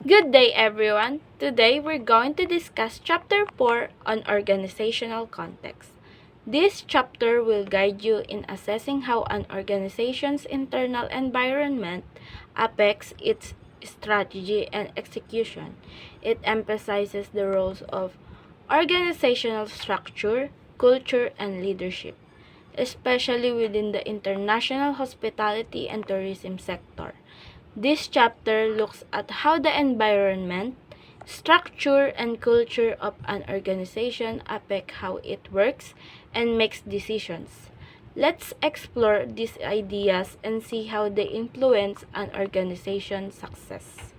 Good day, everyone. Today, we're going to discuss Chapter 4 on Organizational Context. This chapter will guide you in assessing how an organization's internal environment affects its strategy and execution. It emphasizes the roles of organizational structure, culture, and leadership, especially within the international hospitality and tourism sector. This chapter looks at how the environment, structure, and culture of an organization affect how it works and makes decisions. Let's explore these ideas and see how they influence an organization's success.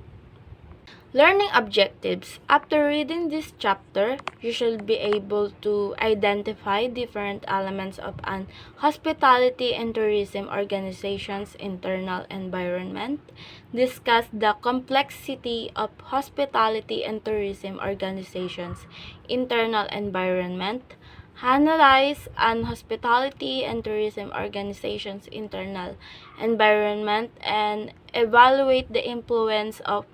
Learning objectives. After reading this chapter, you should be able to identify different elements of an hospitality and tourism organization's internal environment, discuss the complexity of hospitality and tourism organizations' internal environment, analyze an hospitality and tourism organization's internal environment, and evaluate the influence of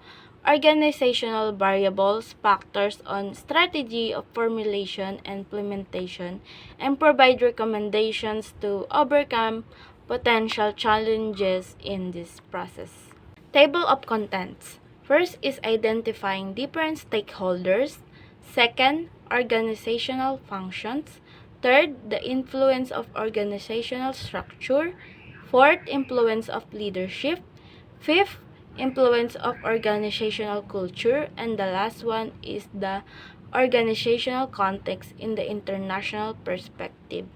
organizational variables, factors on strategy of formulation and implementation, and provide recommendations to overcome potential challenges in this process. Table of contents. First is identifying different stakeholders. Second, organizational functions. Third, the influence of organizational structure. Fourth, influence of leadership. Fifth, influence of organizational culture. And the last one is the organizational context in the international perspective.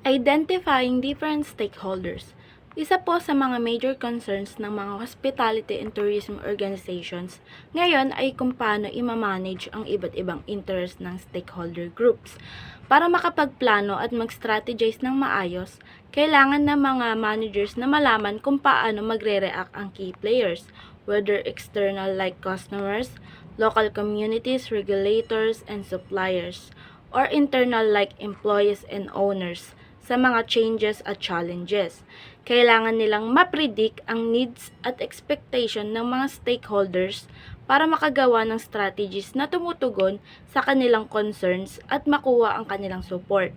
Identifying different stakeholders. Isa po sa mga major concerns ng mga hospitality and tourism organizations ngayon ay kung paano i-manage ang iba't ibang interest ng stakeholder groups. Para makapagplano at mag-strategize ng maayos, kailangan ng mga managers na malaman kung paano magre-react ang key players, whether external like customers, local communities, regulators, and suppliers, or internal like employees and owners sa mga changes at challenges. Kailangan nilang ma-predict ang needs at expectation ng mga stakeholders para makagawa ng strategies na tumutugon sa kanilang concerns at makuha ang kanilang support.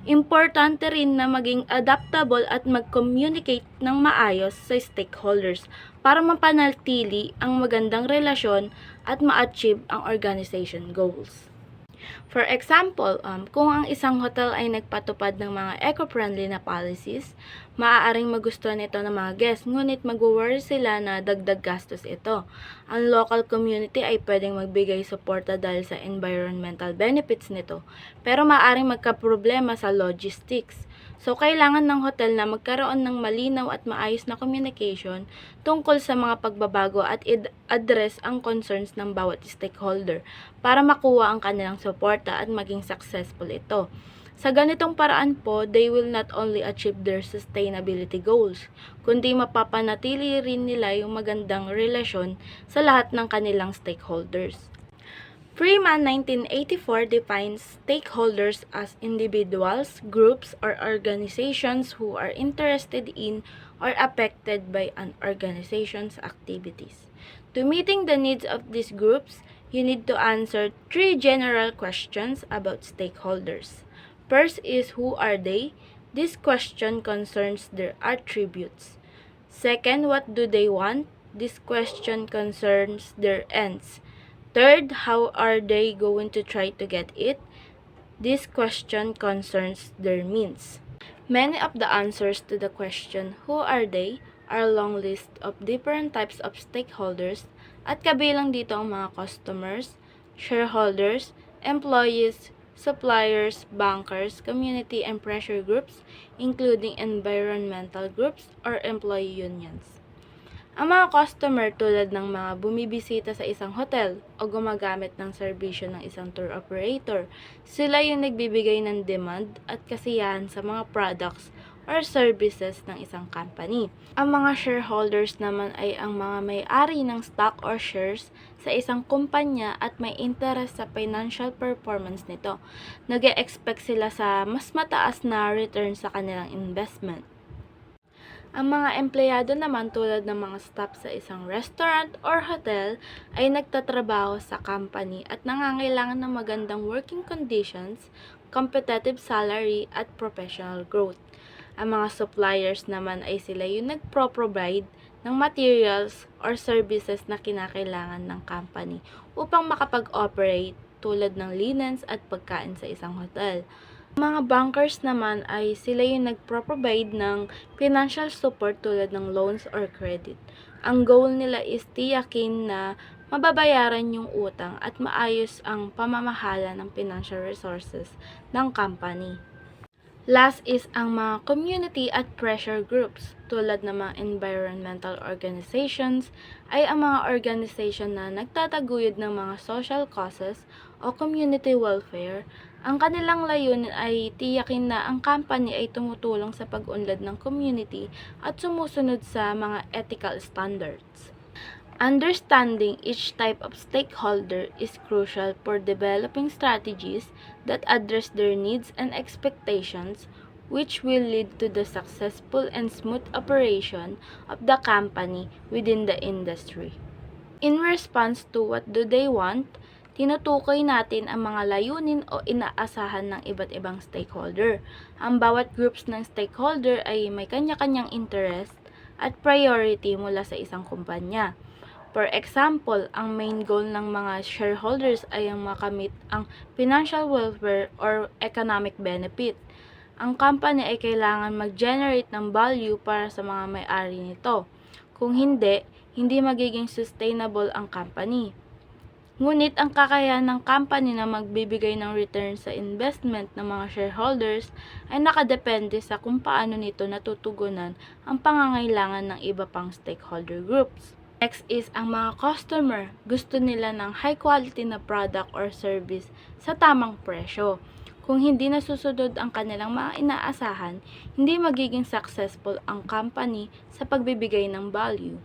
Importante rin na maging adaptable at mag-communicate ng maayos sa stakeholders para mapanatili ang magandang relasyon at ma-achieve ang organization goals. For example, kung ang isang hotel ay nagpatupad ng mga eco-friendly na policies, maaaring magustuhan ito ng mga guests, ngunit mag-worry sila na dagdag gastos ito. Ang local community ay pwedeng magbigay suporta dahil sa environmental benefits nito, pero maaaring magkaproblema sa logistics. So, kailangan ng hotel na magkaroon ng malinaw at maayos na communication tungkol sa mga pagbabago at address ang concerns ng bawat stakeholder para makuha ang kanilang suporta at maging successful ito. Sa ganitong paraan po, they will not only achieve their sustainability goals, kundi mapapanatili rin nila yung magandang relasyon sa lahat ng kanilang stakeholders. Freeman 1984 defines stakeholders as individuals, groups, or organizations who are interested in or affected by an organization's activities. To meeting the needs of these groups, you need to answer 3 general questions about stakeholders. First is who are they? This question concerns their attributes. Second, what do they want? This question concerns their ends. Third, how are they going to try to get it? This question concerns their means. Many of the answers to the question, who are they, are a long list of different types of stakeholders at kabilang dito ang mga customers, shareholders, employees, suppliers, bankers, community and pressure groups, including environmental groups or employee unions. Ang mga customer tulad ng mga bumibisita sa isang hotel o gumagamit ng serbisyo ng isang tour operator, sila yung nagbibigay ng demand at kasiyahan sa mga products or services ng isang company. Ang mga shareholders naman ay ang mga may-ari ng stock or shares sa isang kumpanya at may interest sa financial performance nito. Nag-e-expect sila sa mas mataas na return sa kanilang investment. Ang mga empleyado naman tulad ng mga staff sa isang restaurant or hotel ay nagtatrabaho sa company at nangangailangan ng magandang working conditions, competitive salary at professional growth. Ang mga suppliers naman ay sila yung nagpro-provide ng materials or services na kinakailangan ng company upang makapag-operate tulad ng linens at pagkain sa isang hotel. Mga bankers naman ay sila yung nagpro-provide ng financial support tulad ng loans or credit. Ang goal nila is tiyakin na mababayaran yung utang at maayos ang pamamahala ng financial resources ng company. Last is ang mga community at pressure groups tulad ng mga environmental organizations ay ang mga organization na nagtataguyod ng mga social causes o community welfare. Ang kanilang layunin ay tiyakin na ang company ay tumutulong sa pag-unlad ng community at sumusunod sa mga ethical standards. Understanding each type of stakeholder is crucial for developing strategies that address their needs and expectations, which will lead to the successful and smooth operation of the company within the industry. In response to what do they want, tinutukoy natin ang mga layunin o inaasahan ng iba't ibang stakeholder. Ang bawat groups ng stakeholder ay may kanya-kanyang interest at priority mula sa isang kumpanya. For example, ang main goal ng mga shareholders ay ang makamit ang financial welfare or economic benefit. Ang company ay kailangan mag-generate ng value para sa mga may-ari nito. Kung hindi magiging sustainable ang company. Ngunit ang kakayahan ng company na magbibigay ng return sa investment ng mga shareholders ay nakadepende sa kung paano nito natutugunan ang pangangailangan ng iba pang stakeholder groups. Next is ang mga customer. Gusto nila ng high quality na product or service sa tamang presyo. Kung hindi nasusunod ang kanilang mga inaasahan, hindi magiging successful ang company sa pagbibigay ng value.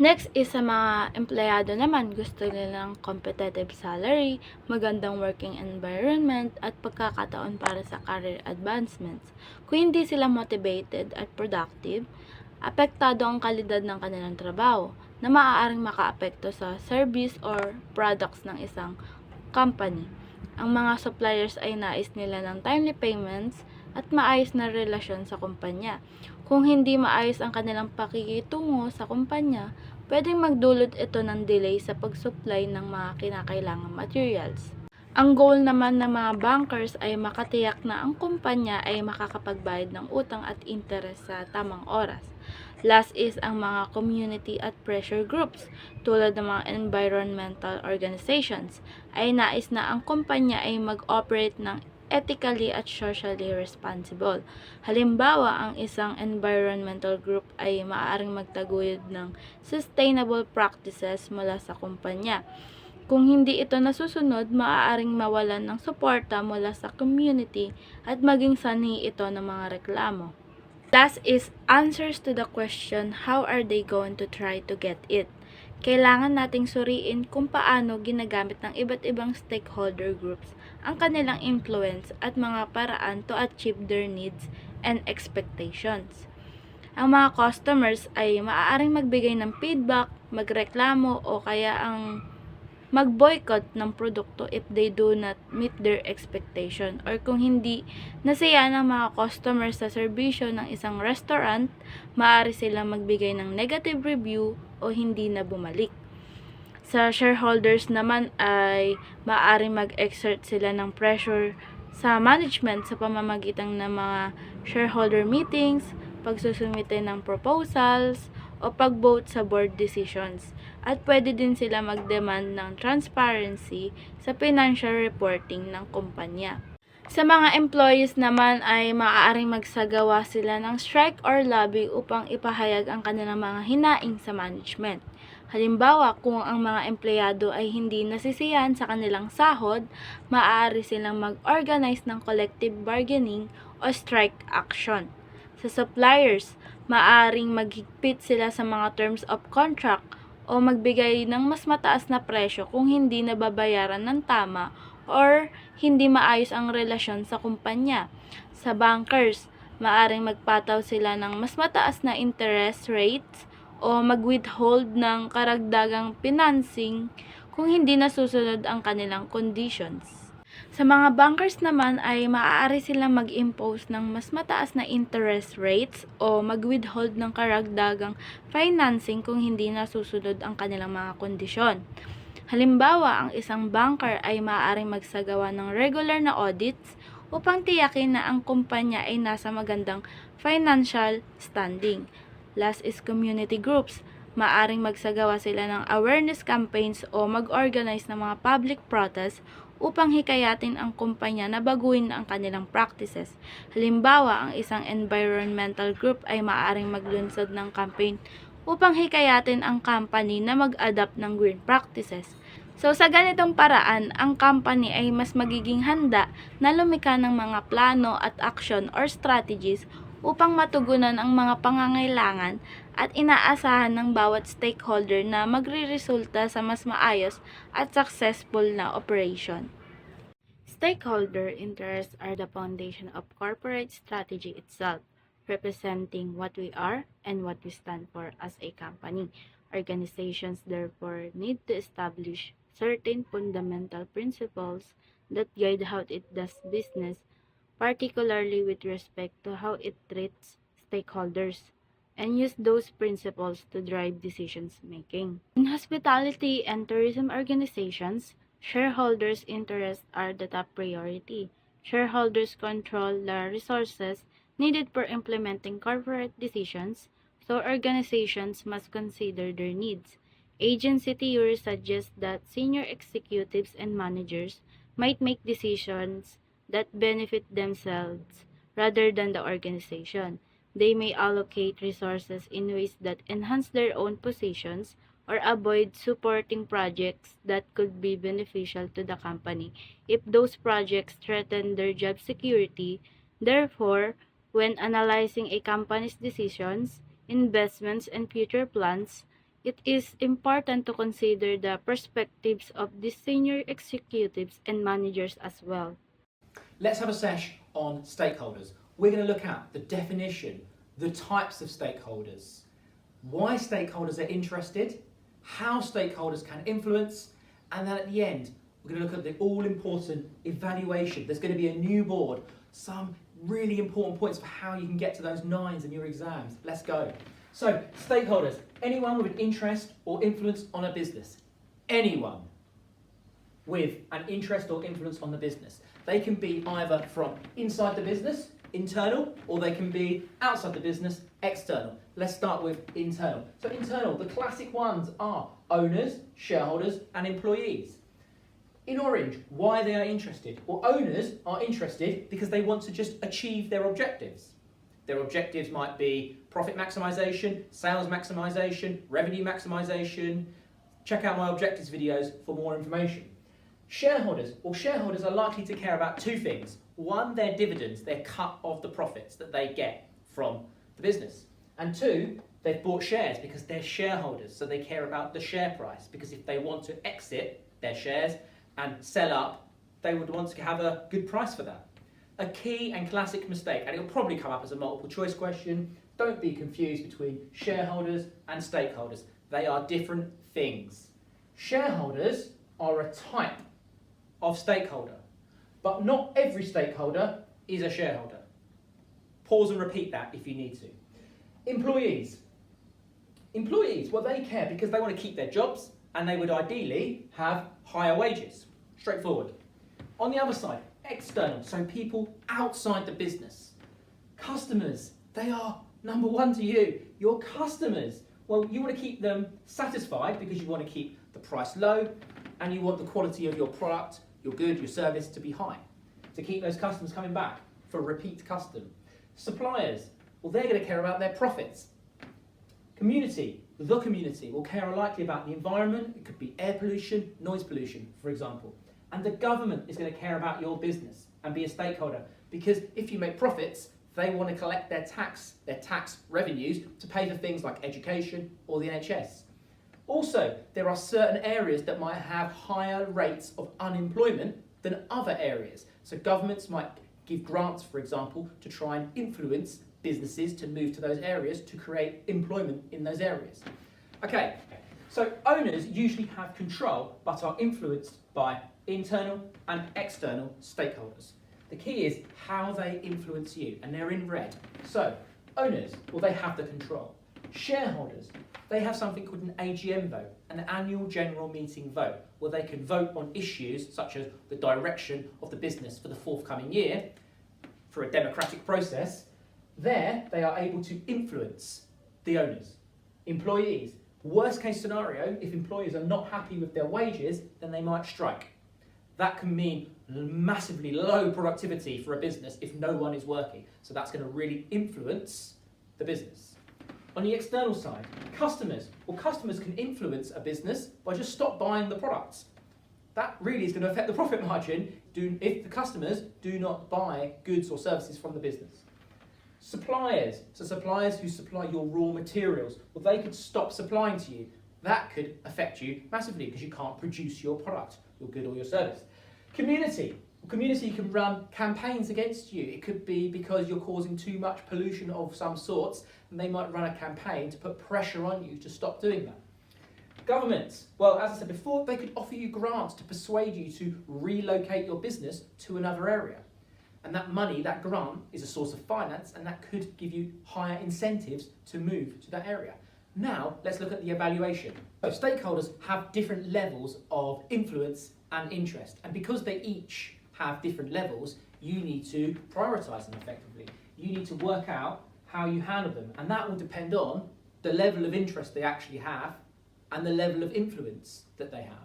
Next is sa mga empleyado naman, gusto nilang competitive salary, magandang working environment, at pagkakataon para sa career advancements. Kung hindi sila motivated at productive, apektado ang kalidad ng kanilang trabaho na maaaring makaapekto sa service or products ng isang company. Ang mga suppliers ay nais nila ng timely payments at maayos na relasyon sa kumpanya. Kung hindi maayos ang kanilang pakikitungo sa kumpanya, pwedeng magdulot ito ng delay sa pag-supply ng mga kinakailangang materials. Ang goal naman ng mga bankers ay makatiyak na ang kumpanya ay makakapagbayad ng utang at interes sa tamang oras. Last is ang mga community at pressure groups tulad ng mga environmental organizations ay nais na ang kumpanya ay mag-operate ng ethically at socially responsible. Halimbawa, ang isang environmental group ay maaaring magtaguyod ng sustainable practices mula sa kumpanya. Kung hindi ito nasusunod, maaaring mawalan ng suporta mula sa community at maging sanhi ito ng mga reklamo. Last is answers to the question, how are they going to try to get it? Kailangan nating suriin kung paano ginagamit ng iba't ibang stakeholder groups ang kanilang influence at mga paraan to achieve their needs and expectations. Ang mga customers ay maaaring magbigay ng feedback, magreklamo o kaya ang mag-boycott ng produkto if they do not meet their expectation or kung hindi nasaya ng mga customers sa serbisyo ng isang restaurant, maaari silang magbigay ng negative review o hindi na bumalik. Sa shareholders naman ay maaari mag-exert sila ng pressure sa management sa pamamagitan ng mga shareholder meetings, pagsusumite ng proposals, o pag-vote sa board decisions. At pwede din sila mag-demand ng transparency sa financial reporting ng kumpanya. Sa mga employees naman ay maaaring magsagawa sila ng strike or lobby upang ipahayag ang kanilang mga hinaing sa management. Halimbawa, kung ang mga empleyado ay hindi nasisiyahan sa kanilang sahod, maaari silang mag-organize ng collective bargaining o strike action. Sa suppliers, maaaring maghigpit sila sa mga terms of contract o magbigay ng mas mataas na presyo kung hindi nababayaran ng tama or hindi maayos ang relasyon sa kumpanya. Sa bankers, Maaring magpataw sila ng mas mataas na interest rates o mag-withhold ng karagdagang financing kung hindi nasusunod ang kanilang conditions. Sa mga bankers naman ay maaari silang mag-impose ng mas mataas na interest rates o mag-withhold ng karagdagang financing kung hindi nasusunod ang kanilang mga kondisyon. Halimbawa, ang isang banker ay maaaring magsagawa ng regular na audits upang tiyakin na ang kumpanya ay nasa magandang financial standing. Last is community groups. Maaring magsagawa sila ng awareness campaigns o mag-organize ng mga public protests upang hikayatin ang kumpanya na baguhin ang kanilang practices. Halimbawa, ang isang environmental group ay maaaring maglunsad ng campaign upang hikayatin ang company na mag-adapt ng green practices. So sa ganitong paraan, ang company ay mas magiging handa na lumikha ng mga plano at action or strategies upang matugunan ang mga pangangailangan at inaasahan ng bawat stakeholder na magre-resulta sa mas maayos at successful na operation. Stakeholder interests are the foundation of corporate strategy itself, representing what we are and what we stand for as a company. Organizations therefore need to establish certain fundamental principles that guide how it does business, particularly with respect to how it treats stakeholders, and use those principles to drive decisions making. In hospitality and tourism organizations, shareholders' interests are the top priority. Shareholders control the resources needed for implementing corporate decisions, so organizations must consider their needs. Agency theory suggests that senior executives and managers might make decisions that benefit themselves rather than the organization. They may allocate resources in ways that enhance their own positions or avoid supporting projects that could be beneficial to the company if those projects threaten their job security. Therefore, when analyzing a company's decisions, investments, and future plans, it is important to consider the perspectives of the senior executives and managers as well. Let's have a sesh on stakeholders. We're going to look at the definition, the types of stakeholders, why stakeholders are interested, how stakeholders can influence, and then at the end, we're going to look at the all-important evaluation. There's going to be a new board, some really important points for how you can get to those 9s in your exams. Let's go. So, stakeholders, anyone with an interest or influence on a business. Anyone with an interest or influence on the business. They can be either from inside the business, internal, or they can be outside the business, external. Let's start with internal. So internal, the classic ones are owners, shareholders, and employees. In orange, why they are interested. Well, owners are interested because they want to just achieve their objectives. Their objectives might be profit maximisation, sales maximisation, revenue maximisation. Check out my objectives videos for more information. Shareholders, well, shareholders are likely to care about two things. One, their dividends, their cut of the profits that they get from the business. And two, they've bought shares because they're shareholders, so they care about the share price, because if they want to exit their shares and sell up, they would want to have a good price for that. A key and classic mistake, and it'll probably come up as a multiple choice question, don't be confused between shareholders and stakeholders. They are different things. Shareholders are a type of stakeholder, but not every stakeholder is a shareholder. Pause and repeat that if you need to. Employees. Employees, well, they care because they want to keep their jobs and they would ideally have higher wages. Straightforward. On the other side, external, so people outside the business. Customers, they are number one to you. Your customers, well, you want to keep them satisfied because you want to keep the price low and you want the quality of your product, your good, your service to be high, to keep those customers coming back for repeat custom. Suppliers, well, they're going to care about their profits. Community, the community will care likely about the environment. It could be air pollution, noise pollution, for example. And the government is going to care about your business and be a stakeholder, because if you make profits, they want to collect their tax revenues to pay for things like education or the NHS. Also, there are certain areas that might have higher rates of unemployment than other areas. So governments might give grants, for example, to try and influence businesses to move to those areas to create employment in those areas. Okay, so owners usually have control but are influenced by internal and external stakeholders. The key is how they influence you, and they're in red. So, owners, well, they have the control. Shareholders, they have something called an AGM vote, an annual general meeting vote, where they can vote on issues such as the direction of the business for the forthcoming year, for a democratic process. There, they are able to influence the owners. Employees, worst case scenario, if employees are not happy with their wages, then they might strike. That can mean massively low productivity for a business if no one is working. So that's going to really influence the business. On the external side, customers. Well, customers can influence a business by just stop buying the products. That really is going to affect the profit margin if the customers do not buy goods or services from the business. Suppliers, so suppliers who supply your raw materials, well, they could stop supplying to you. That could affect you massively because you can't produce your product, your good or your service. Community. Well, community can run campaigns against you. It could be because you're causing too much pollution of some sorts, and they might run a campaign to put pressure on you to stop doing that. Governments, well, as I said before, they could offer you grants to persuade you to relocate your business to another area. And that money, that grant, is a source of finance, and that could give you higher incentives to move to that area. Now, let's look at the evaluation. So stakeholders have different levels of influence and interest, and because they each have different levels, you need to prioritise them effectively. You need to work out how you handle them, and that will depend on the level of interest they actually have and the level of influence that they have.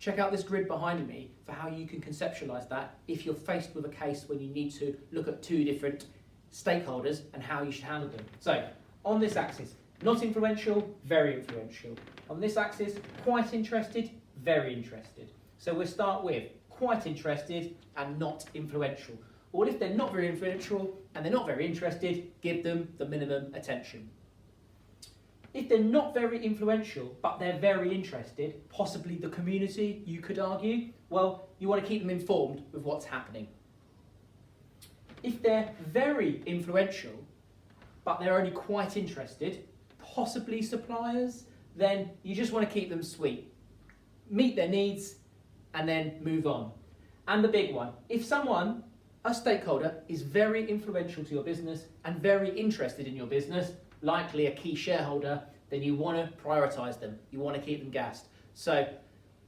Check out this grid behind me for how you can conceptualise that if you're faced with a case when you need to look at two different stakeholders and how you should handle them. So, on this axis, not influential, very influential. On this axis, quite interested, very interested. So we'll start with quite interested and not influential. Or if they're not very influential and they're not very interested, give them the minimum attention. If they're not very influential, but they're very interested, possibly the community, you could argue, well, you want to keep them informed with what's happening. If they're very influential, but they're only quite interested, possibly suppliers, then you just want to keep them sweet. Meet their needs and then move on. And the big one, if someone, a stakeholder, is very influential to your business and very interested in your business, likely a key shareholder, then you want to prioritise them. You want to keep them gassed. So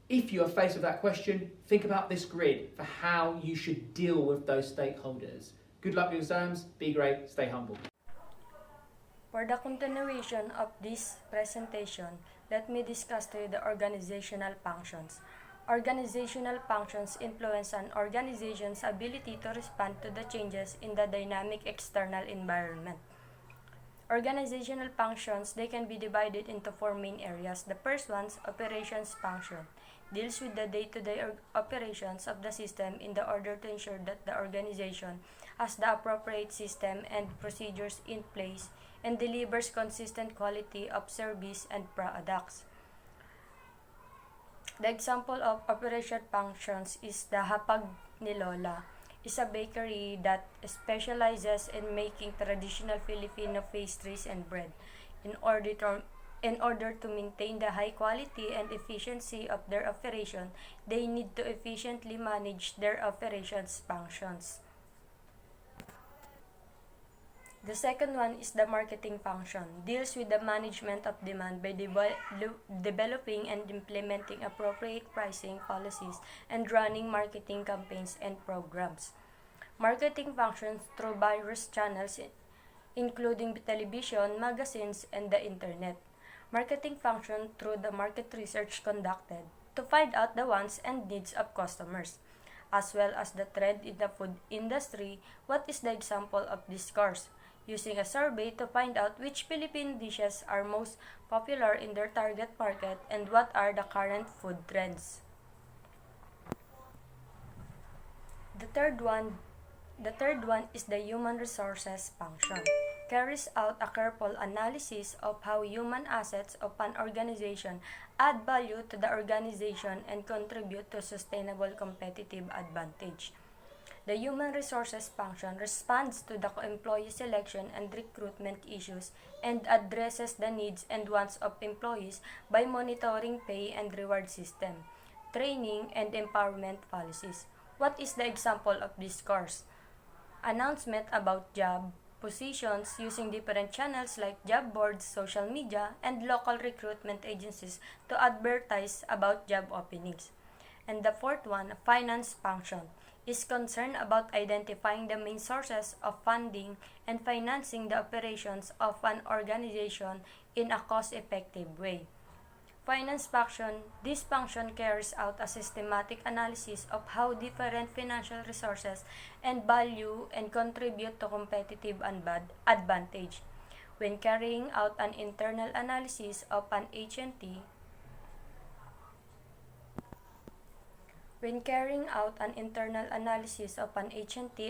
if you are faced with that question, think about this grid for how you should deal with those stakeholders. Good luck with exams, be great, stay humble. For the continuation of this presentation, let me discuss to you the organizational functions. Organizational functions influence an organization's ability to respond to the changes in the dynamic external environment. Organizational functions, they can be divided into four main areas. The first one's operations function deals with the day-to-day operations of the system in the order to ensure that the organization has the appropriate system and procedures in place and delivers consistent quality of service and products. The example of operation functions is the Hapag ni Lola. Is a bakery that specializes in making traditional Filipino pastries and bread. In order to maintain the high quality and efficiency of their operation, they need to efficiently manage their operations functions. The second one is the marketing function, deals with the management of demand by developing and implementing appropriate pricing policies and running marketing campaigns and programs. Marketing functions through various channels, including television, magazines, and the internet. Marketing function through the market research conducted to find out the wants and needs of customers, as well as the trend in the food industry. What is the example of this course? Using a survey to find out which Philippine dishes are most popular in their target market and what are the current food trends. The third one is the human resources function. Carries out a careful analysis of how human assets of an organization add value to the organization and contribute to sustainable competitive advantage. The human resources function responds to the employee selection and recruitment issues and addresses the needs and wants of employees by monitoring pay and reward system, training and empowerment policies. What is the example of this course? Announcement about job positions using different channels like job boards, social media, and local recruitment agencies to advertise about job openings. And the fourth one, finance function, is concerned about identifying the main sources of funding and financing the operations of an organization in a cost-effective way. Finance function, this function carries out a systematic analysis of how different financial resources and value and contribute to competitive advantage. When carrying out an internal analysis of an HNT,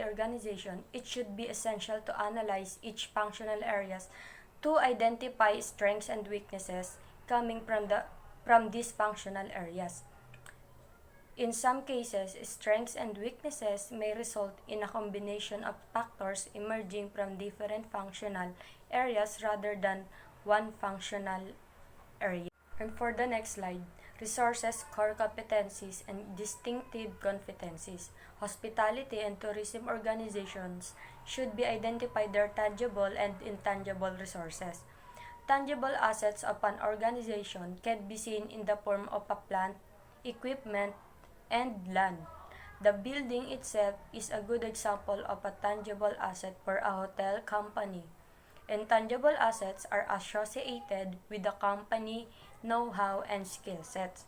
organization, it should be essential to analyze each functional areas to identify strengths and weaknesses coming from these functional areas. In some cases, strengths and weaknesses may result in a combination of factors emerging from different functional areas rather than one functional area. And for the next slide, resources, core competencies, and distinctive competencies. Hospitality and tourism organizations should be identified their tangible and intangible resources. Tangible assets of an organization can be seen in the form of a plant, equipment, and land. The building itself is a good example of a tangible asset for a hotel company. Intangible assets are associated with the company know-how and skill sets.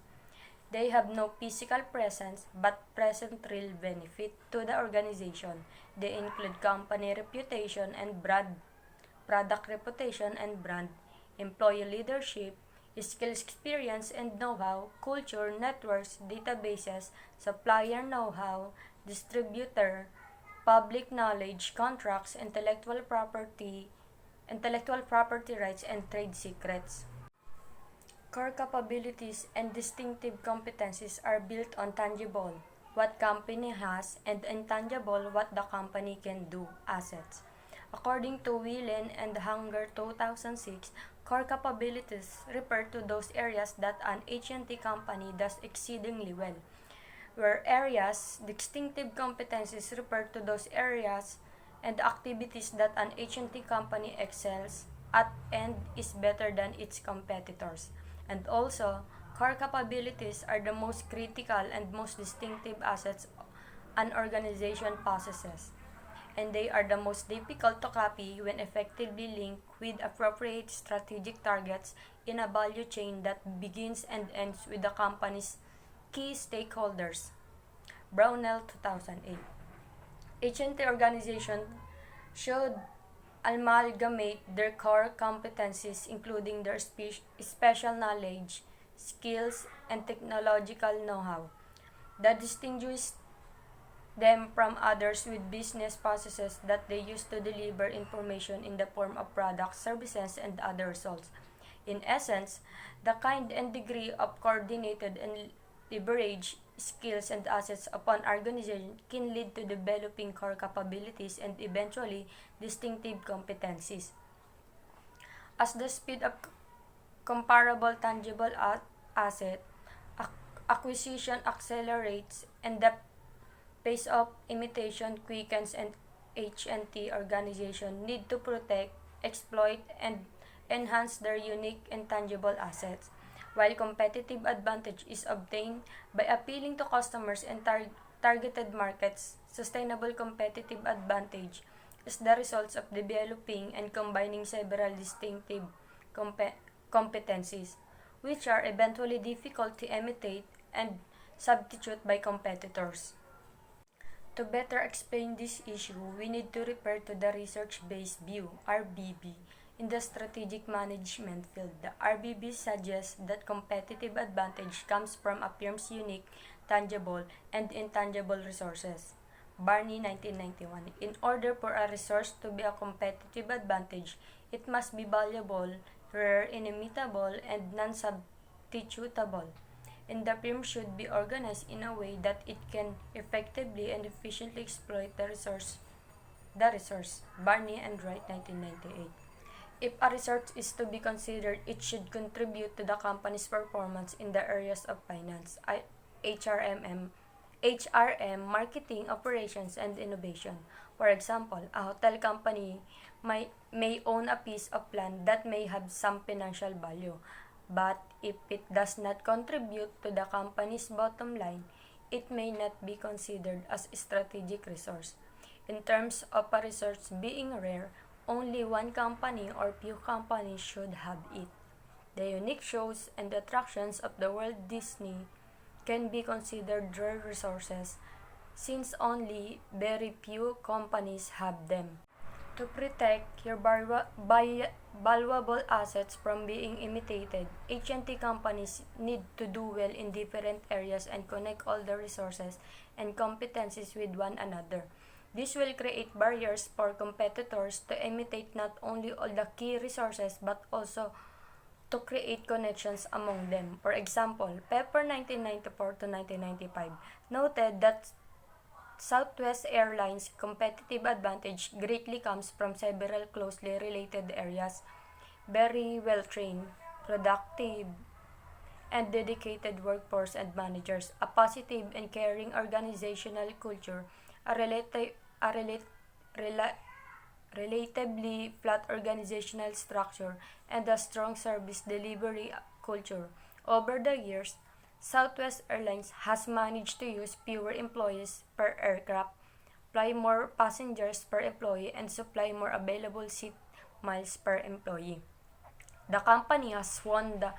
They have no physical presence but present real benefit to the organization. They include company reputation and brand, product reputation and brand, employee leadership, skills, experience and know-how, culture, networks, databases, supplier know-how, distributor, public knowledge, contracts, intellectual property rights, and trade secrets. Core capabilities and distinctive competencies are built on tangible, what company has, and intangible, what the company can do, assets. According to Whelan and Hanger 2006, core capabilities refer to those areas that an HNT company does exceedingly well, whereas distinctive competencies refer to those areas and activities that an HNT company excels at and is better than its competitors. And also, core capabilities are the most critical and most distinctive assets an organization possesses, and they are the most difficult to copy when effectively linked with appropriate strategic targets in a value chain that begins and ends with the company's key stakeholders. Brownell 2008. HNT organizations should amalgamate their core competencies, including their special knowledge, skills, and technological know-how, that distinguish them from others with business processes that they use to deliver information in the form of products, services, and other results. In essence, the kind and degree of coordinated and leverage skills and assets upon organization can lead to developing core capabilities and eventually distinctive competencies. As the speed of comparable tangible asset acquisition accelerates and the pace of imitation quickens, and HNT organizations need to protect, exploit, and enhance their unique and tangible assets, while competitive advantage is obtained by appealing to customers and targeted markets. Sustainable competitive advantage is the result of developing and combining several distinctive competencies, which are eventually difficult to imitate and substitute by competitors. To better explain this issue, we need to refer to the research-based view, RBV. In the strategic management field, the RBB suggests that competitive advantage comes from a firm's unique, tangible, and intangible resources. Barney, 1991. In order for a resource to be a competitive advantage, it must be valuable, rare, inimitable, and non-substitutable. and the firm should be organized in a way that it can effectively and efficiently exploit the resource. Barney and Wright, 1998. If a resource is to be considered, it should contribute to the company's performance in the areas of finance, HRMM, marketing, operations, and innovation. For example, a hotel company may own a piece of land that may have some financial value, but if it does not contribute to the company's bottom line, it may not be considered as a strategic resource. In terms of a resource being rare, only one company or few companies should have it. The unique shows and attractions of the Walt Disney can be considered rare resources since only very few companies have them. To protect your valuable assets from being imitated, AT&T companies need to do well in different areas and connect all the resources and competencies with one another. This will create barriers for competitors to imitate not only all the key resources but also to create connections among them. For example, Pepper 1994 to 1995 noted that Southwest Airlines' competitive advantage greatly comes from several closely related areas: very well-trained, productive, and dedicated workforce and managers, a positive and caring organizational culture, a relatively flat organizational structure, and a strong service delivery culture. Over the years, Southwest Airlines has managed to use fewer employees per aircraft, fly more passengers per employee, and supply more available seat miles per employee. The company has won the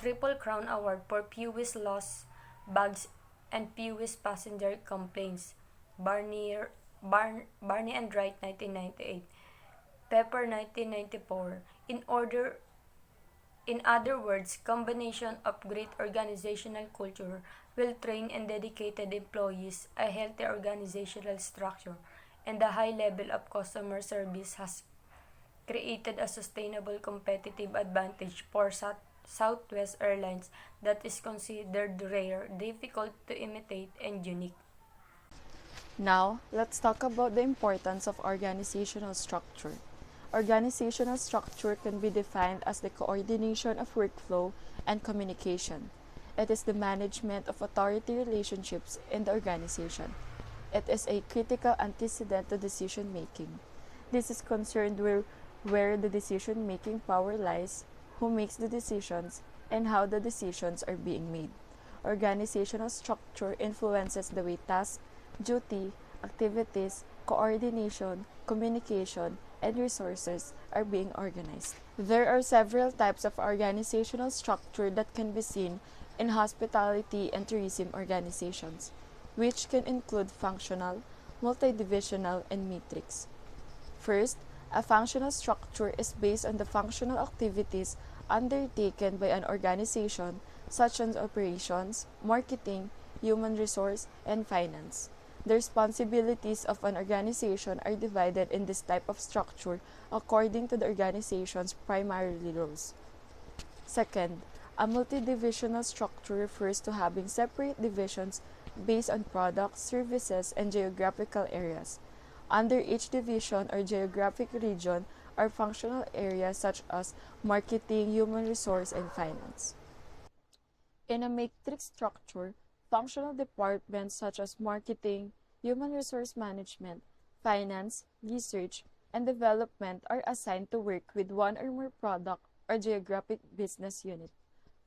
Triple Crown Award for fewest lost bags and fewest passenger complaints. Barney and Wright, 1998. Pepper, 1994. In other words, combination of great organizational culture, well-trained and dedicated employees, a healthy organizational structure, and a high level of customer service has created a sustainable competitive advantage for Southwest Airlines that is considered rare, difficult to imitate, and unique. Now, let's talk about the importance of organizational structure. Organizational structure can be defined as the coordination of workflow and communication. It is the management of authority relationships in the organization. It is a critical antecedent to decision making. This is concerned where the decision making power lies, who makes the decisions, and how the decisions are being made. Organizational structure influences the way tasks, duty, activities, coordination, communication, and resources are being organized. There are several types of organizational structure that can be seen in hospitality and tourism organizations, which can include functional, multidivisional, and matrix. First, a functional structure is based on the functional activities undertaken by an organization such as operations, marketing, human resource, and finance. The responsibilities of an organization are divided in this type of structure according to the organization's primary roles. Second, a multidivisional structure refers to having separate divisions based on products, services, and geographical areas. Under each division or geographic region are functional areas such as marketing, human resource, and finance. In a matrix structure, functional departments such as marketing, human resource management, finance, research, and development are assigned to work with one or more product or geographic business unit.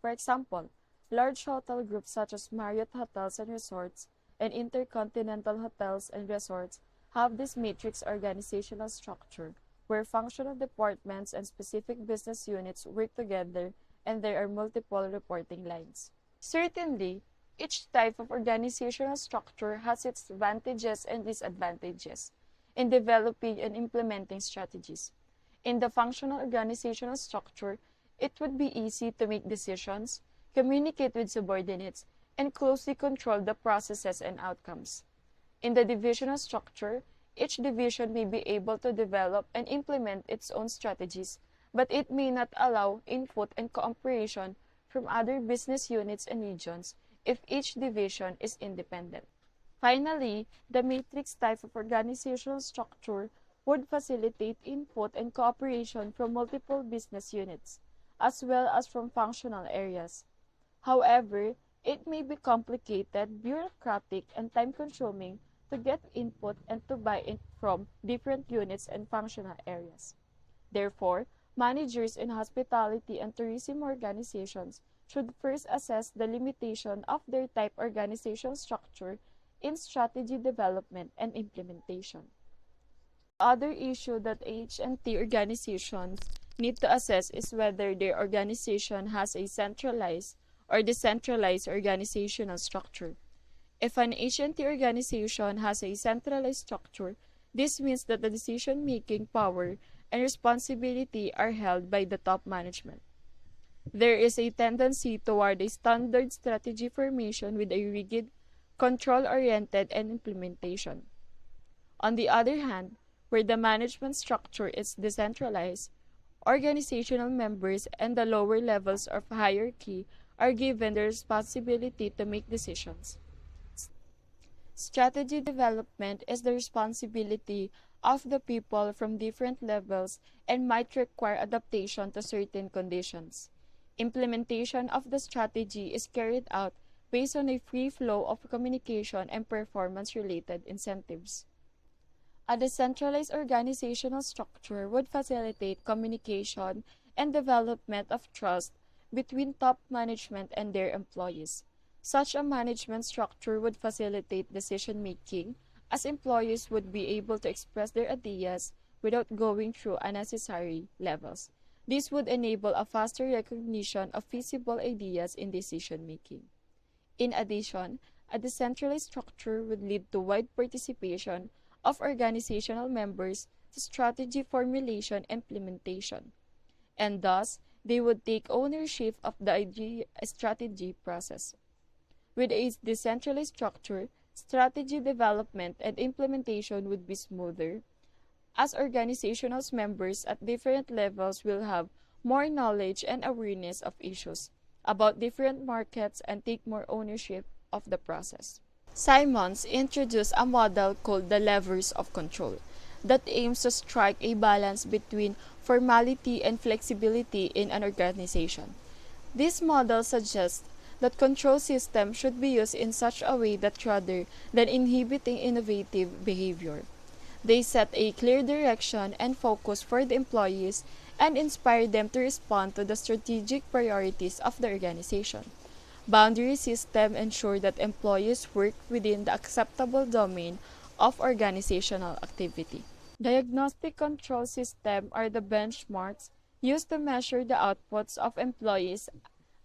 For example, large hotel groups such as Marriott Hotels and Resorts and Intercontinental Hotels and Resorts have this matrix organizational structure where functional departments and specific business units work together and there are multiple reporting lines. Certainly, each type of organizational structure has its advantages and disadvantages in developing and implementing strategies. In the functional organizational structure, it would be easy to make decisions, communicate with subordinates, and closely control the processes and outcomes. In the divisional structure, each division may be able to develop and implement its own strategies, but it may not allow input and cooperation from other business units and regions if each division is independent. Finally, the matrix type of organizational structure would facilitate input and cooperation from multiple business units, as well as from functional areas. However, it may be complicated, bureaucratic, and time-consuming to get input and to buy in from different units and functional areas. Therefore, managers in hospitality and tourism organizations should first assess the limitation of their type organizational structure in strategy development and implementation. Other issue that H&T organizations need to assess is whether their organization has a centralized or decentralized organizational structure. If an H&T organization has a centralized structure, this means that the decision-making power and responsibility are held by the top management. There is a tendency toward a standard strategy formation with a rigid, control-oriented and implementation. On the other hand, where the management structure is decentralized, organizational members and the lower levels of hierarchy are given the responsibility to make decisions. Strategy development is the responsibility of the people from different levels and might require adaptation to certain conditions. Implementation of the strategy is carried out based on a free flow of communication and performance-related incentives. A decentralized organizational structure would facilitate communication and development of trust between top management and their employees. Such a management structure would facilitate decision-making, as employees would be able to express their ideas without going through unnecessary levels. This would enable a faster recognition of feasible ideas in decision-making. In addition, a decentralized structure would lead to wide participation of organizational members to strategy formulation and implementation, and thus they would take ownership of the strategy process. With a decentralized structure, strategy development and implementation would be smoother, as organizational members at different levels will have more knowledge and awareness of issues about different markets and take more ownership of the process. Simons introduced a model called the levers of control that aims to strike a balance between formality and flexibility in an organization. This model suggests that control systems should be used in such a way that rather than inhibiting innovative behavior, they set a clear direction and focus for the employees and inspire them to respond to the strategic priorities of the organization. Boundary systems ensure that employees work within the acceptable domain of organizational activity. Diagnostic control systems are the benchmarks used to measure the outputs of employees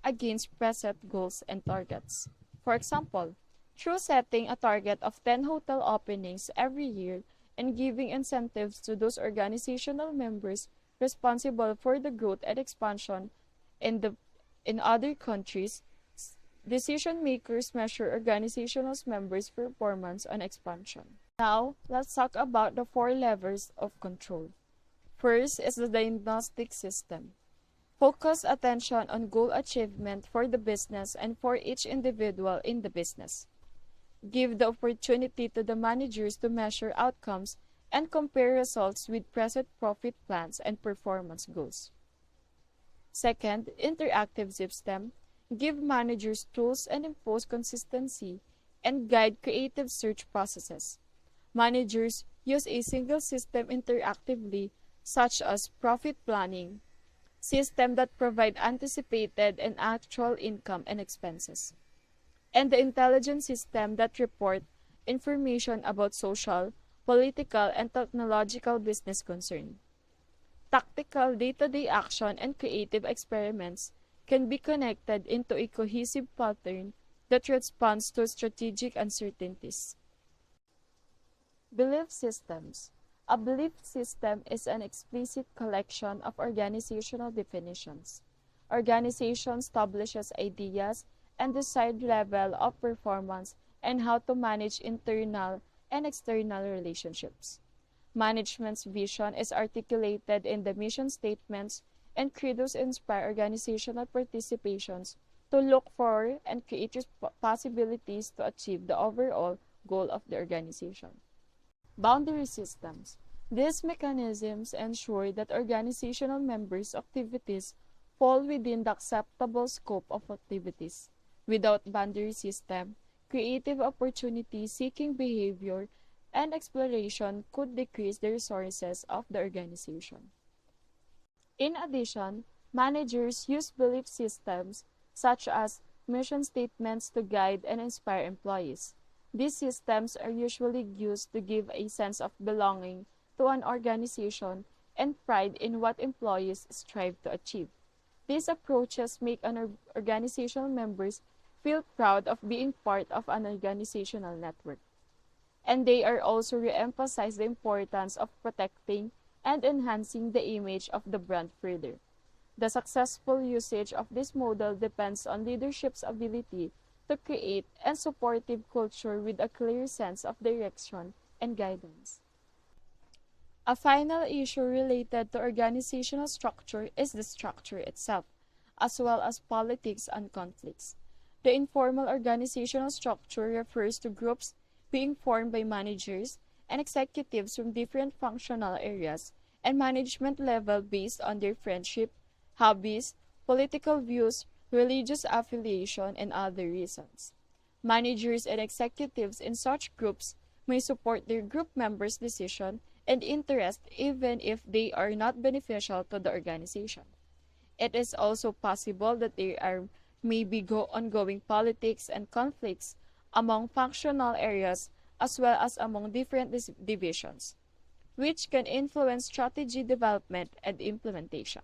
against preset goals and targets. For example, through setting a target of 10 hotel openings every year and giving incentives to those organizational members responsible for the growth and expansion in other countries, decision makers measure organizational members' performance on expansion. Now, let's talk about the 4 levers of control. First is the diagnostic system. Focus attention on goal achievement for the business and for each individual in the business. Give the opportunity to the managers to measure outcomes and compare results with present profit plans and performance goals. Second, interactive system. Give managers tools and impose consistency and guide creative search processes. Managers use a single system interactively, such as profit planning, system that provide anticipated and actual income and expenses, and the intelligence system that report information about social, political, and technological business concern. Tactical day-to-day action and creative experiments can be connected into a cohesive pattern that responds to strategic uncertainties. Belief systems. A belief system is an explicit collection of organizational definitions. Organization establishes ideas and desired level of performance and how to manage internal and external relationships. Management's vision is articulated in the mission statements and credos inspire organizational participations to look for and create possibilities to achieve the overall goal of the organization. Boundary systems. These mechanisms ensure that organizational members' activities fall within the acceptable scope of activities. Without boundary system, creative opportunity seeking behavior and exploration could decrease the resources of the organization. In addition, managers use belief systems such as mission statements to guide and inspire employees. These systems are usually used to give a sense of belonging to an organization and pride in what employees strive to achieve. These approaches make an organizational members feel proud of being part of an organizational network. And they are also re-emphasize the importance of protecting and enhancing the image of the brand further. The successful usage of this model depends on leadership's ability to create a supportive culture with a clear sense of direction and guidance. A final issue related to organizational structure is the structure itself, as well as politics and conflicts. The informal organizational structure refers to groups being formed by managers and executives from different functional areas and management level based on their friendship, hobbies, political views, religious affiliation, and other reasons. Managers and executives in such groups may support their group members' decision and interest even if they are not beneficial to the organization. It is also possible that there are maybe ongoing politics and conflicts among functional areas as well as among different divisions, which can influence strategy development and implementation.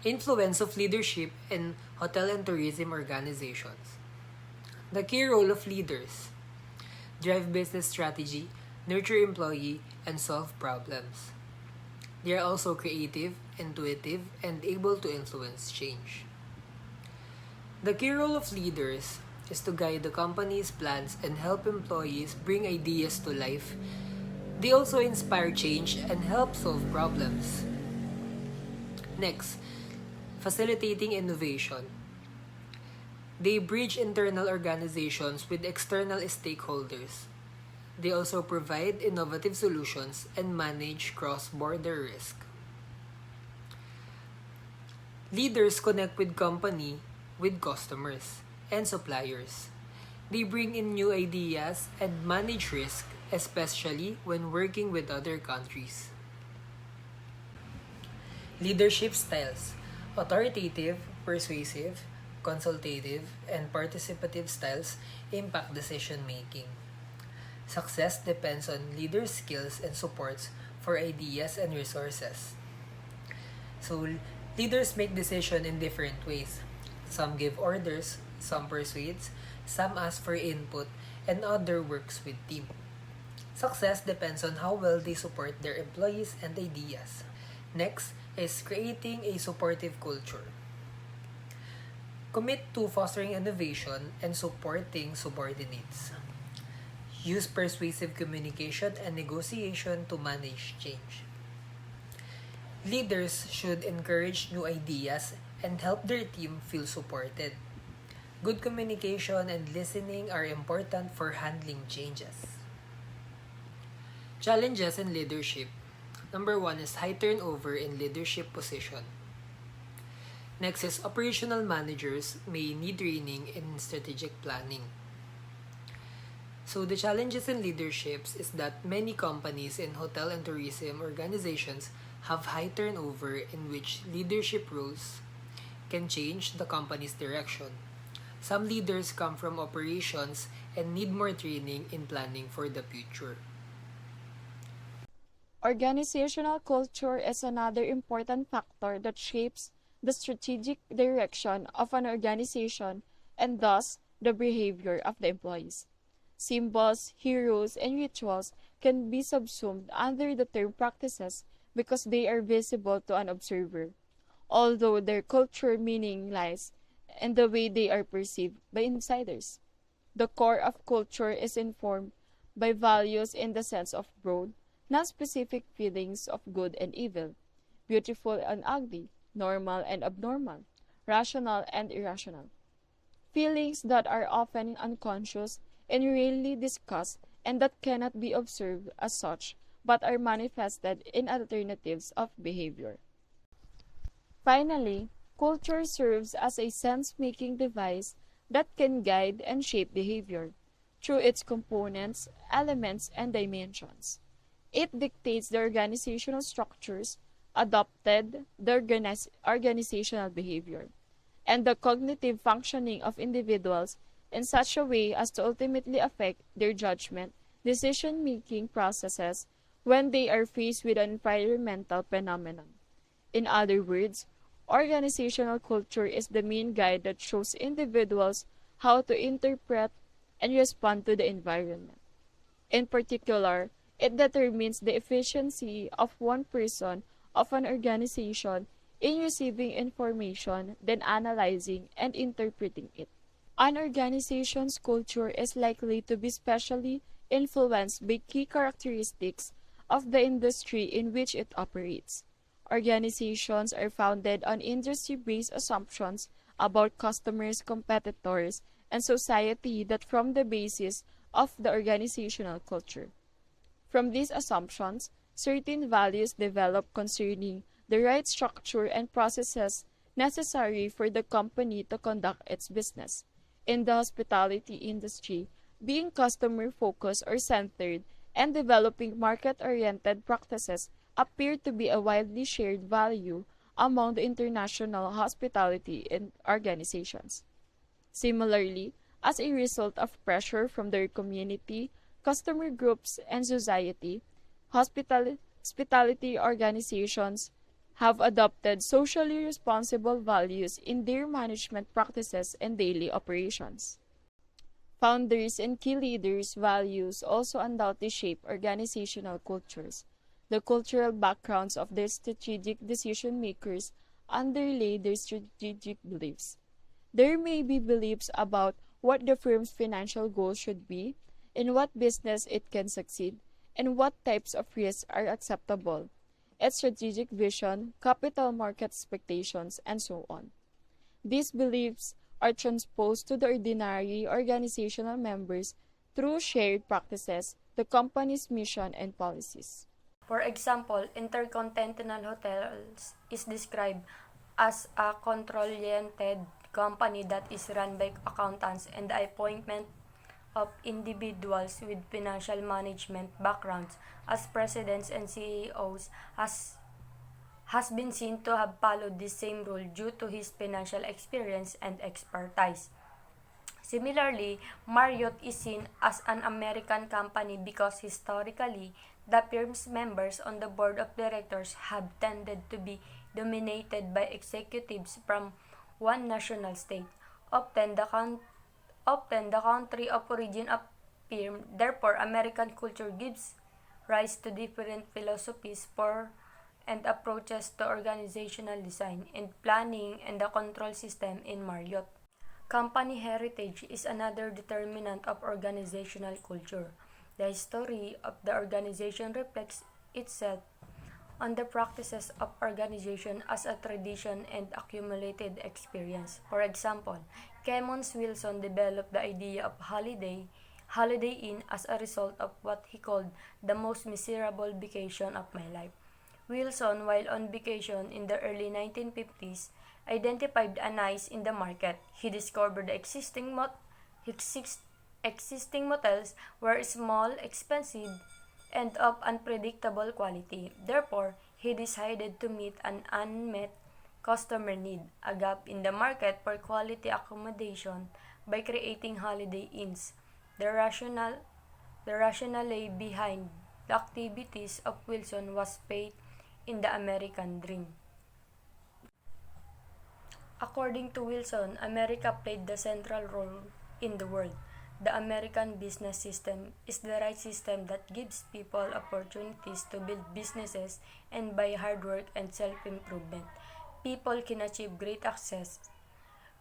Influence of leadership in hotel and tourism organizations. The key role of leaders: drive business strategy, nurture employee, and solve problems. They are also creative, intuitive, and able to influence change. The key role of leaders is to guide the company's plans and help employees bring ideas to life. They also inspire change and help solve problems. Next, facilitating innovation. They bridge internal organizations with external stakeholders. They also provide innovative solutions and manage cross-border risk. Leaders connect with company, with customers, and suppliers. They bring in new ideas and manage risk, especially when working with other countries. Leadership styles: authoritative, persuasive, consultative, and participative styles impact decision making. Success depends on leaders' skills and supports for ideas and resources. So, leaders make decisions in different ways. Some give orders, some persuades, some ask for input, and other works with team. Success depends on how well they support their employees and ideas. Next is creating a supportive culture. Commit to fostering innovation and supporting subordinates. Use persuasive communication and negotiation to manage change. Leaders should encourage new ideas and help their team feel supported. Good communication and listening are important for handling changes. Challenges in leadership. Number 1 is high turnover in leadership position. Next is operational managers may need training in strategic planning. So the challenges in leaderships is that many companies in hotel and tourism organizations have high turnover in which leadership roles can change the company's direction. Some leaders come from operations and need more training in planning for the future. Organizational culture is another important factor that shapes the strategic direction of an organization and thus the behavior of the employees. Symbols, heroes, and rituals can be subsumed under the term practices because they are visible to an observer, although their culture meaning lies in the way they are perceived by insiders. The core of culture is informed by values in the sense of broad, non-specific feelings of good and evil, beautiful and ugly, normal and abnormal, rational and irrational. Feelings that are often unconscious and rarely discussed and that cannot be observed as such but are manifested in alternatives of behavior. Finally, culture serves as a sense-making device that can guide and shape behavior through its components, elements, and dimensions. It dictates the organizational structures adopted, the organizational behavior, and the cognitive functioning of individuals in such a way as to ultimately affect their judgment, decision-making processes when they are faced with an environmental phenomenon. In other words, organizational culture is the main guide that shows individuals how to interpret and respond to the environment. In particular, it determines the efficiency of one person of an organization in receiving information, then analyzing and interpreting it. An organization's culture is likely to be specially influenced by key characteristics of the industry in which it operates. Organizations are founded on industry-based assumptions about customers, competitors, and society that form the basis of the organizational culture. From these assumptions, certain values develop concerning the right structure and processes necessary for the company to conduct its business. In the hospitality industry, being customer-focused or centered and developing market-oriented practices appear to be a widely shared value among the international hospitality organizations. Similarly, as a result of pressure from their community, customer groups, and society, hospitality organizations have adopted socially responsible values in their management practices and daily operations. Founders and key leaders' values also undoubtedly shape organizational cultures. The cultural backgrounds of their strategic decision makers underlay their strategic beliefs. There may be beliefs about what the firm's financial goals should be, in what business it can succeed, and what types of risks are acceptable, its strategic vision, capital market expectations, and so on. These beliefs are transposed to the ordinary organizational members through shared practices, the company's mission and policies. For example, Intercontinental Hotels is described as a control-oriented company that is run by accountants, and the appointment of individuals with financial management backgrounds as presidents and CEOs has been seen to have followed this same rule due to his financial experience and expertise. Similarly, Marriott is seen as an American company because historically, the firm's members on the board of directors have tended to be dominated by executives from one national state, often the country of origin of firm. Therefore, American culture gives rise to different philosophies for and approaches to organizational design and planning and the control system in Marriott. Company heritage is another determinant of organizational culture. The history of the organization reflects itself on the practices of organization as a tradition and accumulated experience. For example, Clemens Wilson developed the idea of Holiday Inn as a result of what he called the most miserable vacation of my life. Wilson, while on vacation in the early 1950s, identified a niche in the market. He discovered the existing motels were small, expensive, and of unpredictable quality. Therefore, he decided to meet an unmet customer need, a gap in the market for quality accommodation, by creating Holiday Inns. The rationale behind the activities of Wilson was faith in the American dream. According to Wilson, America played the central role in the world. The American business system is the right system that gives people opportunities to build businesses and by hard work and self-improvement, people can achieve great success.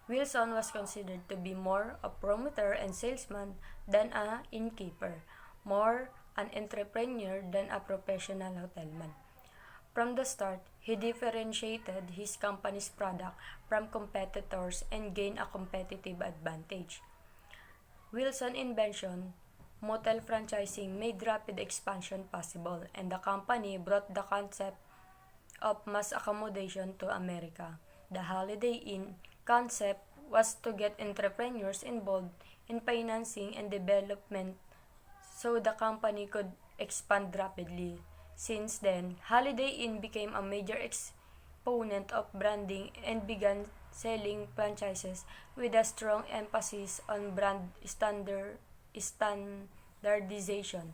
Wilson was considered to be more a promoter and salesman than an innkeeper, more an entrepreneur than a professional hotelman. From the start, He differentiated his company's product from competitors and gained a competitive advantage. Wilson's invention, motel franchising, made rapid expansion possible, and the company brought the concept of mass accommodation to America. The Holiday Inn concept was to get entrepreneurs involved in financing and development so the company could expand rapidly. Since then, Holiday Inn became a major exponent of branding and began selling franchises with a strong emphasis on brand standardization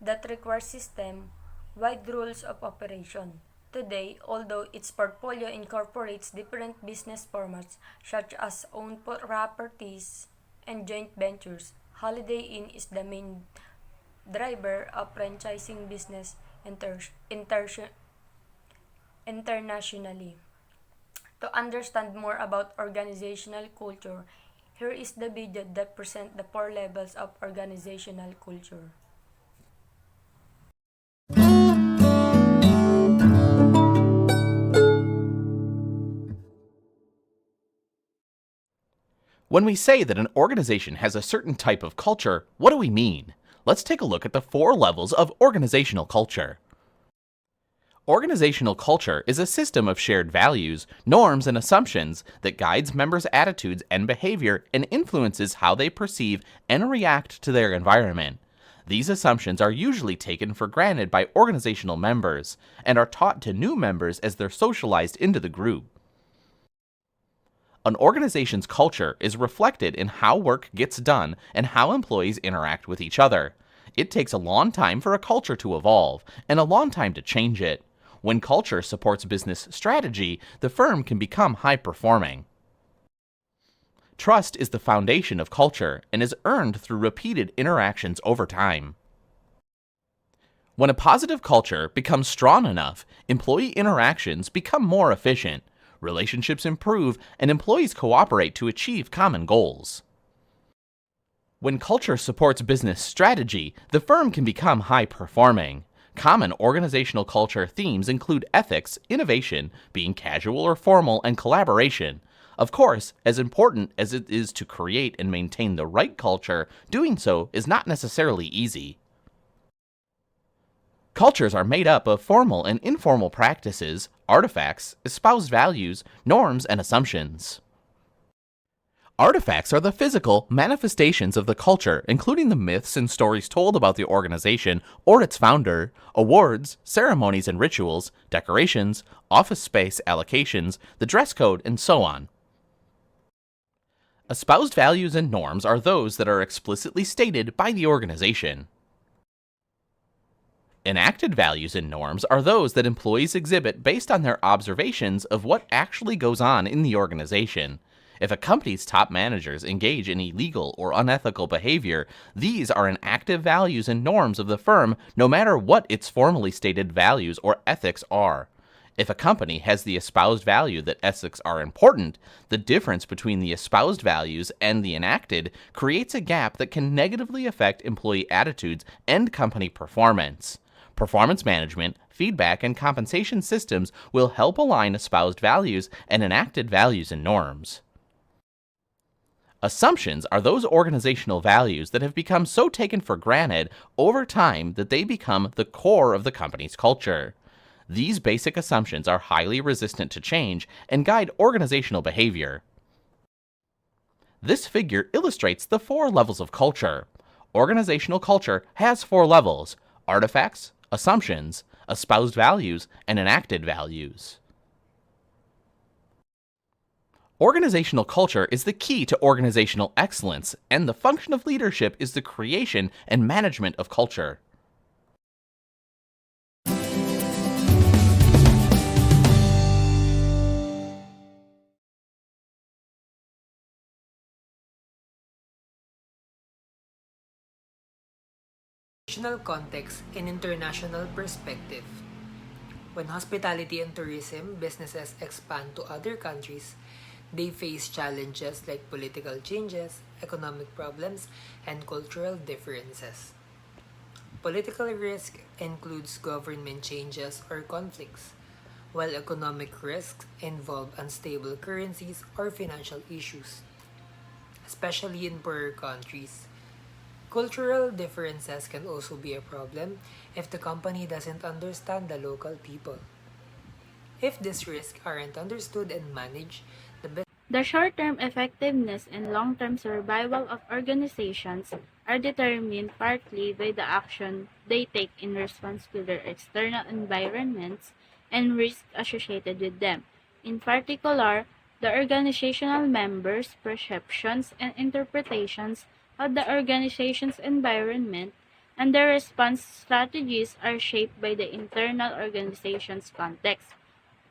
that requires system-wide rules of operation. Today, although its portfolio incorporates different business formats such as owned properties and joint ventures, Holiday Inn is the main driver of franchising business internationally. To understand more about organizational culture, here is the video that presents the four levels of organizational culture. When we say that an organization has a certain type of culture, what do we mean? Let's take a look at the four levels of organizational culture. Organizational culture is a system of shared values, norms, and assumptions that guides members' attitudes and behavior and influences how they perceive and react to their environment. These assumptions are usually taken for granted by organizational members and are taught to new members as they're socialized into the group. An organization's culture is reflected in how work gets done and how employees interact with each other. It takes a long time for a culture to evolve and a long time to change it. When culture supports business strategy, the firm can become high-performing. Trust is the foundation of culture and is earned through repeated interactions over time. When a positive culture becomes strong enough, employee interactions become more efficient, relationships improve, and employees cooperate to achieve common goals. When culture supports business strategy, the firm can become high-performing. Common organizational culture themes include ethics, innovation, being casual or formal, and collaboration. Of course, as important as it is to create and maintain the right culture, doing so is not necessarily easy. Cultures are made up of formal and informal practices, artifacts, espoused values, norms, and assumptions. Artifacts are the physical manifestations of the culture, including the myths and stories told about the organization or its founder, awards, ceremonies and rituals, decorations, office space allocations, the dress code, and so on. Espoused values and norms are those that are explicitly stated by the organization. Enacted values and norms are those that employees exhibit based on their observations of what actually goes on in the organization. If a company's top managers engage in illegal or unethical behavior, these are enactive values and norms of the firm, no matter what its formally stated values or ethics are. If a company has the espoused value that ethics are important, the difference between the espoused values and the enacted creates a gap that can negatively affect employee attitudes and company performance. Performance management, feedback, and compensation systems will help align espoused values and enacted values and norms. Assumptions are those organizational values that have become so taken for granted over time that they become the core of the company's culture. These basic assumptions are highly resistant to change and guide organizational behavior. This figure illustrates the four levels of culture. Organizational culture has four levels: artifacts, assumptions, espoused values, and enacted values. Organizational culture is the key to organizational excellence, and the function of leadership is the creation and management of culture. National context and international perspective. When hospitality and tourism businesses expand to other countries, they face challenges like political changes, economic problems, and cultural differences. Political risk includes government changes or conflicts, while economic risks involve unstable currencies or financial issues, especially in poorer countries. Cultural differences can also be a problem if the company doesn't understand the local people. If these risks aren't understood and managed, The short-term effectiveness and long-term survival of organizations are determined partly by the action they take in response to their external environments and risks associated with them. In particular, the organizational members' perceptions and interpretations of the organization's environment and their response strategies are shaped by the internal organization's context.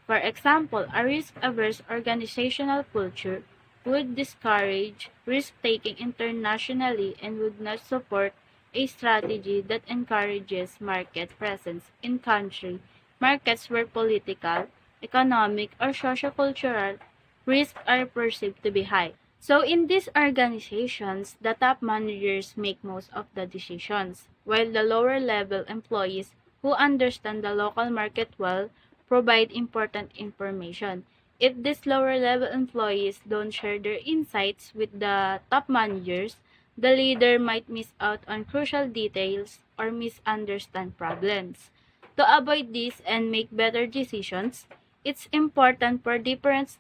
For example, a risk-averse organizational culture would discourage risk-taking internationally and would not support a strategy that encourages market presence in country markets where political, economic, or sociocultural risks are perceived to be high. So in these organizations, the top managers make most of the decisions, while the lower level employees who understand the local market well provide important information. If these lower level employees don't share their insights with the top managers, the leader might miss out on crucial details or misunderstand problems. To avoid this and make better decisions, it's important for different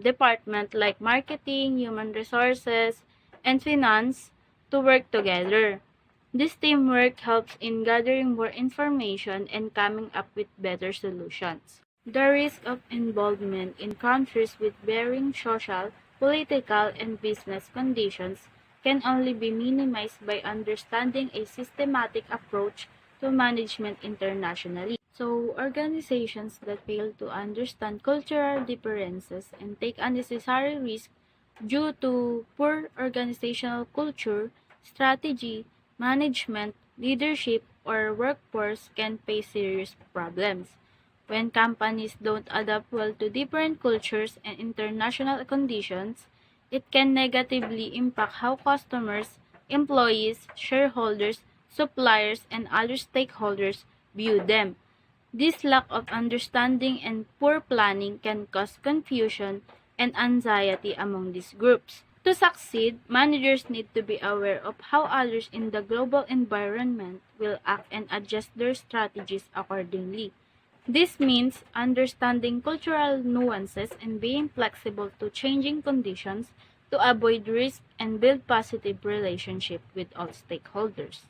departments like marketing, human resources, and finance to work together. This teamwork helps in gathering more information and coming up with better solutions. The risk of involvement in countries with varying social, political, and business conditions can only be minimized by understanding a systematic approach to management internationally. So, organizations that fail to understand cultural differences and take unnecessary risks due to poor organizational culture, strategy, management, leadership, or workforce can face serious problems. When companies don't adapt well to different cultures and international conditions, it can negatively impact how customers, employees, shareholders, suppliers, and other stakeholders view them. This lack of understanding and poor planning can cause confusion and anxiety among these groups. To succeed, managers need to be aware of how others in the global environment will act and adjust their strategies accordingly. This means understanding cultural nuances and being flexible to changing conditions to avoid risk and build positive relationships with all stakeholders.